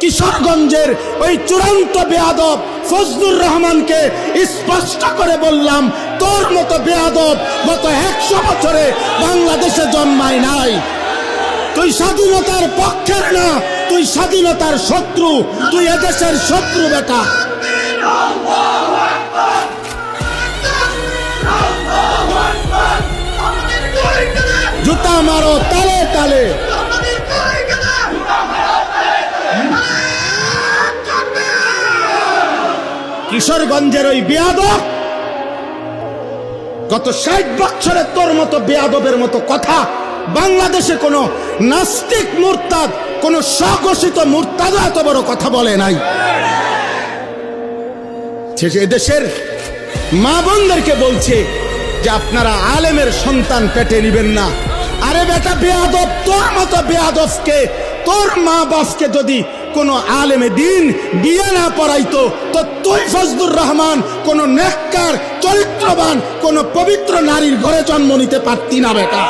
কিশোরগঞ্জের ওই চূড়ান্ত বেয়াদব ফজলুর রহমানকে স্পষ্ট করে বললাম, তোর মতো বেয়াদব গত 100 বছরে বাংলাদেশে জন্মায় নাই। তুই স্বাধীনতার পক্ষের না, তুই স্বাধীনতার শত্রু, তুই এদেশের শত্রু বেটা। জুতা মারো তালে তালে। কিশোরগঞ্জের ওই বেয়াদব গত 60 বছরে তোর মতো বেয়াদবের মতো কথা বাংলাদেশে কোনো নাস্তিক মুরতাদ, কোন স্বঘোষিত মুরতাদ এত বড় কথা বলে নাই। এদেশের মা বোনদেরকে বলছে যে আপনারা আলেমের সন্তান পেটে নিবেন না। আরে বেটা বেয়াদব, তোর মতো বেয়াদবকে, তোর মা বাপকে যদি কোনো আলেমে দিন বিয়ে না পড়াইতো তো তুই ফজলুর রহমান কোন নেককার চরিত্রবান কোন পবিত্র নারীর ঘরে জন্ম নিতে পারতি না বেটা।